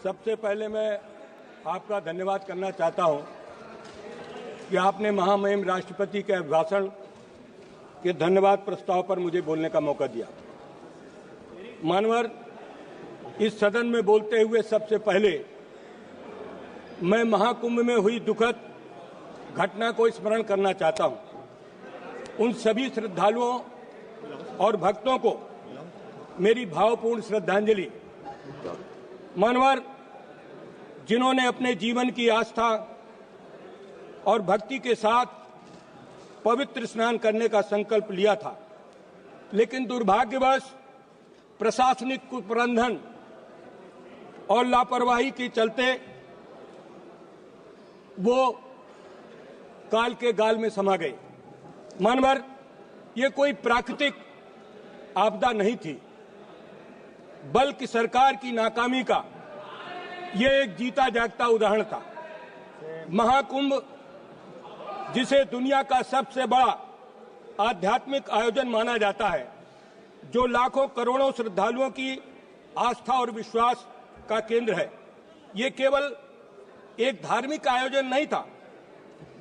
सबसे पहले मैं आपका धन्यवाद करना चाहता हूं कि आपने महामहिम राष्ट्रपति के अभिभाषण के धन्यवाद प्रस्ताव पर मुझे बोलने का मौका दिया। मानवर, इस सदन में बोलते हुए सबसे पहले मैं महाकुंभ में हुई दुखद घटना को स्मरण करना चाहता हूं। उन सभी श्रद्धालुओं और भक्तों को मेरी भावपूर्ण श्रद्धांजलि। मानवर, जिन्होंने अपने जीवन की आस्था और भक्ति के साथ पवित्र स्नान करने का संकल्प लिया था, लेकिन दुर्भाग्यवश प्रशासनिक कुप्रबंधन और लापरवाही के चलते वो काल के गाल में समा गए। मानवर, ये कोई प्राकृतिक आपदा नहीं थी, बल्कि सरकार की नाकामी का ये एक जीता जागता उदाहरण था। महाकुंभ, जिसे दुनिया का सबसे बड़ा आध्यात्मिक आयोजन माना जाता है, जो लाखों करोड़ों श्रद्धालुओं की आस्था और विश्वास का केंद्र है, ये केवल एक धार्मिक आयोजन नहीं था,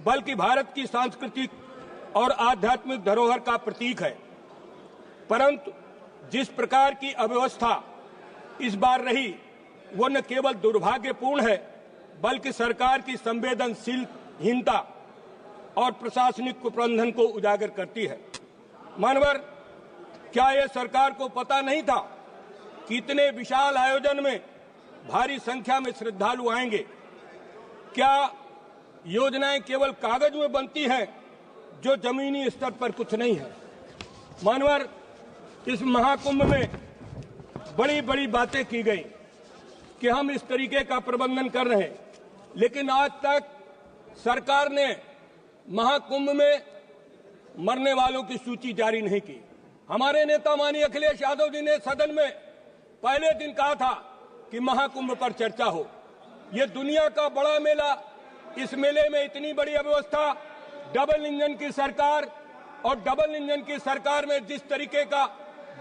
बल्कि भारत की सांस्कृतिक और आध्यात्मिक धरोहर का प्रतीक है। परंतु जिस प्रकार की अव्यवस्था इस बार रही, वो न केवल दुर्भाग्यपूर्ण है, बल्कि सरकार की संवेदनशीलहीनता और प्रशासनिक कुप्रबंधन को उजागर करती है। मानवर, क्या यह सरकार को पता नहीं था कि इतने विशाल आयोजन में भारी संख्या में श्रद्धालु आएंगे? क्या योजनाएं केवल कागज में बनती हैं, जो जमीनी स्तर पर कुछ नहीं है? मानवर, इस महाकुंभ में बड़ी बड़ी बातें की गई कि हम इस तरीके का प्रबंधन कर रहे हैं, लेकिन आज तक सरकार ने महाकुंभ में मरने वालों की सूची जारी नहीं की। हमारे नेता माननीय अखिलेश यादव जी ने सदन में पहले दिन कहा था कि महाकुंभ पर चर्चा हो। ये दुनिया का बड़ा मेला, इस मेले में इतनी बड़ी अव्यवस्था, डबल इंजन की सरकार, और डबल इंजन की सरकार में जिस तरीके का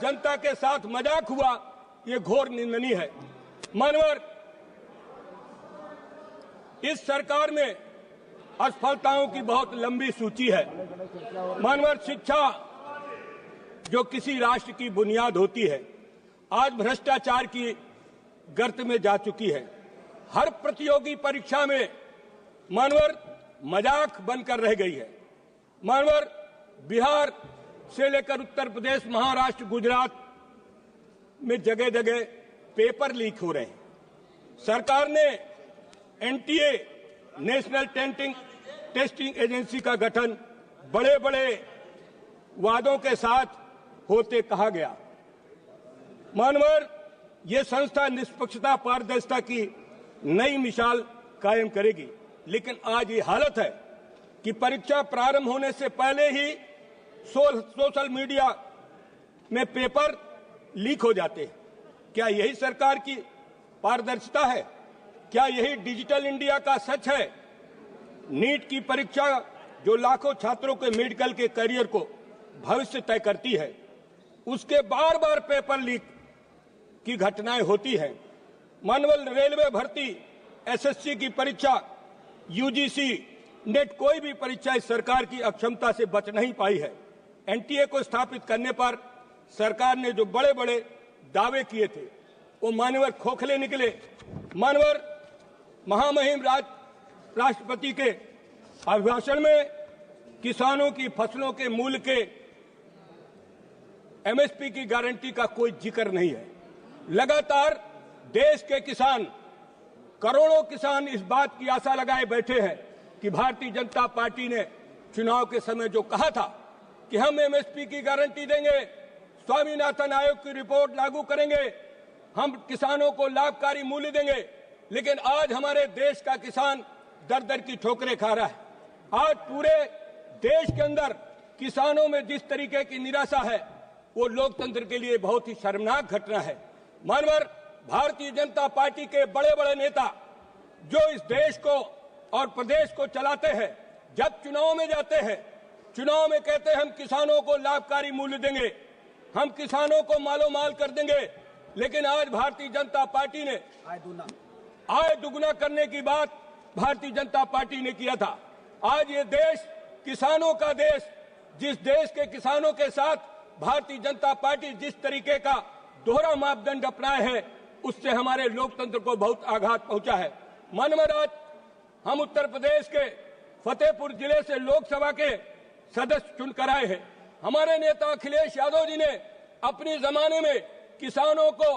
जनता के साथ मजाक हुआ, ये घोर निंदनीय है। मानवर, इस सरकार में असफलताओं की बहुत लंबी सूची है। मानवर, शिक्षा जो किसी राष्ट्र की बुनियाद होती है, आज भ्रष्टाचार की गर्त में जा चुकी है। हर प्रतियोगी परीक्षा में मानवर मजाक बनकर रह गई है। मानवर, बिहार से लेकर उत्तर प्रदेश, महाराष्ट्र, गुजरात में जगह जगह पेपर लीक हो रहे हैं। सरकार ने एनटीए, नेशनल टेस्टिंग एजेंसी का गठन बड़े बड़े वादों के साथ होते कहा गया। मानवर, ये संस्था निष्पक्षता, पारदर्शिता की नई मिसाल कायम करेगी, लेकिन आज ये हालत है कि परीक्षा प्रारंभ होने से पहले ही सोशल मीडिया में पेपर लीक हो जाते हैं। क्या यही सरकार की पारदर्शिता है? क्या यही डिजिटल इंडिया का सच है? नीट की परीक्षा, जो लाखों छात्रों के मेडिकल के करियर को भविष्य तय करती है, उसके बार बार पेपर लीक की घटनाएं होती हैं। मानवल, रेलवे भर्ती, एसएससी की परीक्षा, यूजीसी, नेट, कोई भी परीक्षा इस सरकार की अक्षमता से बच नहीं पाई है। एनटीए को स्थापित करने पर सरकार ने जो बड़े बड़े दावे किए थे, वो मानवर खोखले निकले। मानवर, महामहिम राष्ट्रपति के अभिभाषण में किसानों की फसलों के मूल्य के एमएसपी की गारंटी का कोई जिक्र नहीं है। लगातार देश के किसान, करोड़ों किसान इस बात की आशा लगाए बैठे हैं कि भारतीय जनता पार्टी ने चुनाव के समय जो कहा था कि हम एमएसपी की गारंटी देंगे, स्वामीनाथन आयोग की रिपोर्ट लागू करेंगे, हम किसानों को लाभकारी मूल्य देंगे, लेकिन आज हमारे देश का किसान दर दर की ठोकरें खा रहा है। आज पूरे देश के अंदर किसानों में जिस तरीके की निराशा है, वो लोकतंत्र के लिए बहुत ही शर्मनाक घटना है। मानवर, भारतीय जनता पार्टी के बड़े बड़े नेता जो इस देश को और प्रदेश को चलाते हैं, जब चुनाव में जाते हैं, चुनाव में कहते हैं हम किसानों को लाभकारी मूल्य देंगे, हम किसानों को मालो माल कर देंगे, लेकिन आज भारतीय जनता पार्टी ने आय दुगना करने की बात भारतीय जनता पार्टी ने किया था। आज ये देश किसानों का देश, जिस देश के किसानों के साथ भारतीय जनता पार्टी जिस तरीके का दोहरा मापदंड अपनाए है, उससे हमारे लोकतंत्र को बहुत आघात पहुंचा है। मानवर, आज हम उत्तर प्रदेश के फतेहपुर जिले से लोकसभा के सदस्य चुनकर आए हैं। हमारे नेता अखिलेश यादव जी ने अपने जमाने में किसानों को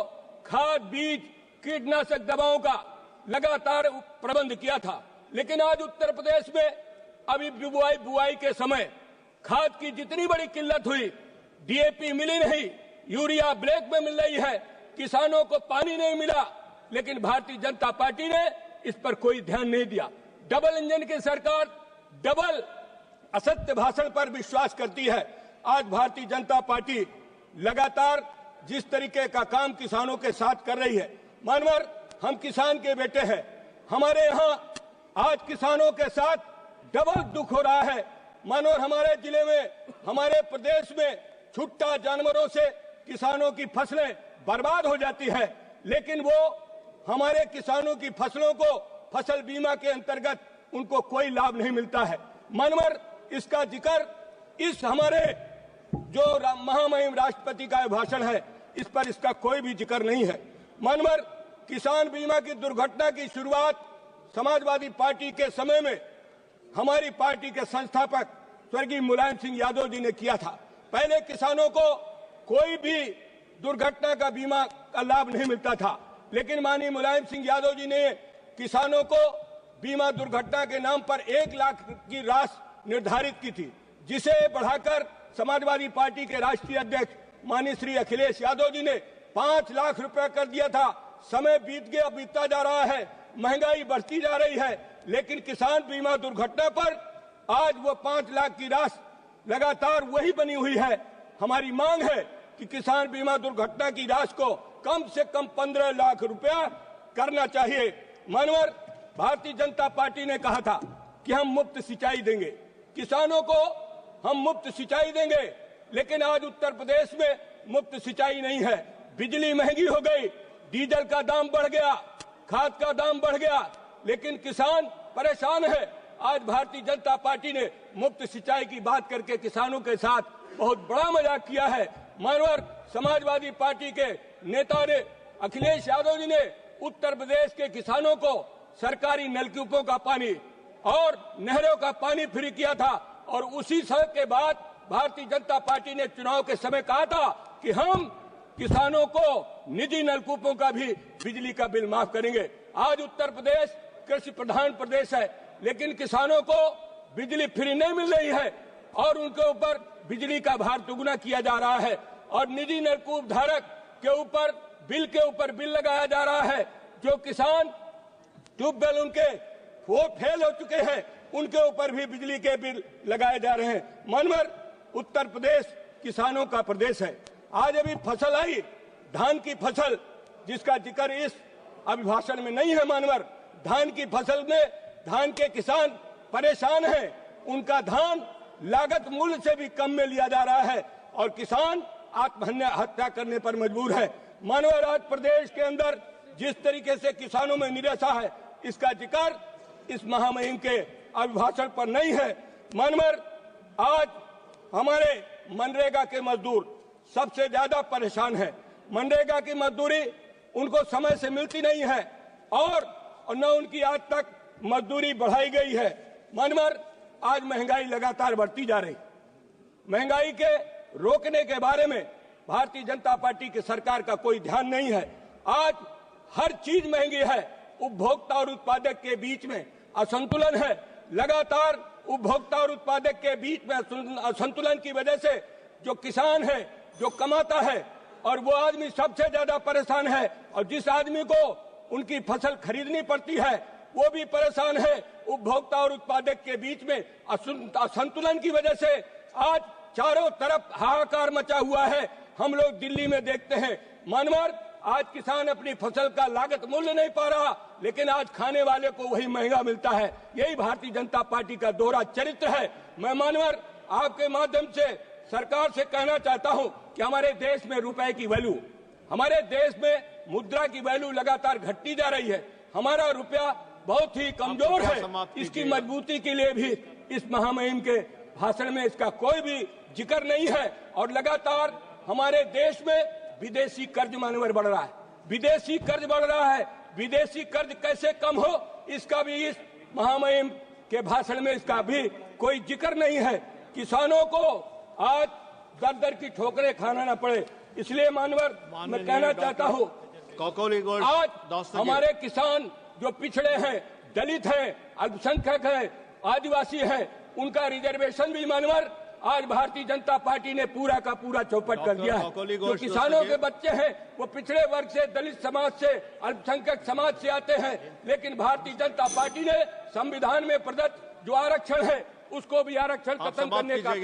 खाद, बीज, कीटनाशक दवाओं का लगातार प्रबंध किया था, लेकिन आज उत्तर प्रदेश में अभी बुआई के समय खाद की जितनी बड़ी किल्लत हुई, डीएपी मिली नहीं, यूरिया ब्लैक में मिल रही है, किसानों को पानी नहीं मिला, लेकिन भारतीय जनता पार्टी ने इस पर कोई ध्यान नहीं दिया। डबल इंजन की सरकार डबल असत्य भाषण पर विश्वास करती है। आज भारतीय जनता पार्टी लगातार जिस तरीके का काम किसानों के साथ कर रही है, मानवर, हम किसान के बेटे हैं। हमारे यहाँ आज किसानों के साथ डबल दुख हो रहा है। मानवर, हमारे जिले में, हमारे प्रदेश में छुट्टा जानवरों से किसानों की फसलें बर्बाद हो जाती है, लेकिन वो हमारे किसानों की फसलों को फसल बीमा के अंतर्गत उनको कोई लाभ नहीं मिलता है। मानवर, इसका जिक्र इस हमारे जो महामहिम राष्ट्रपति का भाषण है, इस पर इसका कोई भी जिक्र नहीं है। मानवर, किसान बीमा की दुर्घटना की शुरुआत समाजवादी पार्टी के समय में हमारी पार्टी के संस्थापक स्वर्गीय मुलायम सिंह यादव जी ने किया था। पहले किसानों को कोई भी दुर्घटना का बीमा का लाभ नहीं मिलता था, लेकिन माननीय मुलायम सिंह यादव जी ने किसानों को बीमा दुर्घटना के नाम पर 1 लाख की राशि निर्धारित की थी, जिसे बढ़ाकर समाजवादी पार्टी के राष्ट्रीय अध्यक्ष माननीय श्री अखिलेश यादव जी ने 5 लाख रुपए कर दिया था। समय बीतता जा रहा है, महंगाई बढ़ती जा रही है, लेकिन किसान बीमा दुर्घटना पर आज वो 5 लाख की राशि लगातार वही बनी हुई है। हमारी मांग है कि किसान बीमा दुर्घटना की राशि को कम से कम 15 लाख रुपया करना चाहिए। मानवर, भारतीय जनता पार्टी ने कहा था कि हम मुफ्त सिंचाई देंगे, किसानों को हम मुफ्त सिंचाई देंगे, लेकिन आज उत्तर प्रदेश में मुफ्त सिंचाई नहीं है। बिजली महंगी हो गई, डीजल का दाम बढ़ गया, खाद का दाम बढ़ गया, लेकिन किसान परेशान है। आज भारतीय जनता पार्टी ने मुफ्त सिंचाई की बात करके किसानों के साथ बहुत बड़ा मजाक किया है। मानवर, समाजवादी पार्टी के नेता ने, अखिलेश यादव जी ने उत्तर प्रदेश के किसानों को सरकारी नलकूपों का पानी और नहरों का पानी फ्री किया था, और उसी समय के बाद भारतीय जनता पार्टी ने चुनाव के समय कहा था कि हम किसानों को निजी नलकूपों का भी बिजली का बिल माफ करेंगे। आज उत्तर प्रदेश कृषि प्रधान प्रदेश है, लेकिन किसानों को बिजली फ्री नहीं मिल रही है और उनके ऊपर बिजली का भार दुगुना किया जा रहा है, और निजी नलकूप धारक के ऊपर बिल लगाया जा रहा है। जो किसान ट्यूबवेल उनके वो फेल हो चुके हैं, उनके ऊपर भी बिजली के बिल लगाए जा रहे हैं। मानवर, उत्तर प्रदेश किसानों का प्रदेश है। आज अभी फसल आई, धान की फसल, जिसका जिक्र इस अभिभाषण में नहीं है। मानवर, धान की फसल में धान के किसान परेशान हैं, उनका धान लागत मूल्य से भी कम में लिया जा रहा है और किसान आत्महत्या करने पर मजबूर है। मानवर, आज प्रदेश के अंदर जिस तरीके से किसानों में निराशा है, इसका जिक्र इस महामहिम के अभिभाषण पर नहीं है। मानवर, आज हमारे मनरेगा के मजदूर सबसे ज्यादा परेशान है। मनरेगा की मजदूरी उनको समय से मिलती नहीं है और न उनकी आज तक मजदूरी बढ़ाई गई है। मानवर, आज महंगाई लगातार बढ़ती जा रही। महंगाई के रोकने के बारे में भारतीय जनता पार्टी की सरकार का कोई ध्यान नहीं है। आज हर चीज महंगी है, उपभोक्ता और उत्पादक के बीच में असंतुलन है। लगातार उपभोक्ता और उत्पादक के बीच में असंतुलन की वजह से जो किसान है, जो कमाता है, और वो आदमी सबसे ज्यादा परेशान है, और जिस आदमी को उनकी फसल खरीदनी पड़ती है वो भी परेशान है। उपभोक्ता और उत्पादक के बीच में असंतुलन की वजह से आज चारों तरफ हाहाकार मचा हुआ है। हम लोग दिल्ली में देखते हैं। मानवर, आज किसान अपनी फसल का लागत मूल्य नहीं पा रहा, लेकिन आज खाने वाले को वही महंगा मिलता है। यही भारतीय जनता पार्टी का दोहरा चरित्र है। मैं मानवर, आपके माध्यम से सरकार से कहना चाहता हूं कि हमारे देश में रुपए की वैल्यू, हमारे देश में मुद्रा की वैल्यू लगातार घटती जा रही है। हमारा रुपया बहुत ही कमजोर है। इसकी मजबूती के लिए भी इस महामहिम के भाषण में इसका कोई भी जिक्र नहीं है। और लगातार हमारे देश में विदेशी कर्ज मानवर बढ़ रहा है, विदेशी कर्ज बढ़ रहा है। विदेशी कर्ज कैसे कम हो, इसका भी इस महामहिम के भाषण में इसका भी कोई जिक्र नहीं है। किसानों को आज दर दर की ठोकरें खाना न पड़े, इसलिए मानवर मैं कहना चाहता हूँ, आज हमारे किसान जो पिछड़े हैं, दलित हैं, अल्पसंख्यक हैं, आदिवासी हैं, उनका रिजर्वेशन भी मानवर आज भारतीय जनता पार्टी ने पूरा का पूरा चौपट कर दिया है। जो किसानों के बच्चे हैं वो पिछड़े वर्ग से, दलित समाज से, अल्पसंख्यक समाज से आते हैं, लेकिन भारतीय जनता पार्टी ने संविधान में प्रदत्त जो आरक्षण है उसको भी आरक्षण खत्म करने का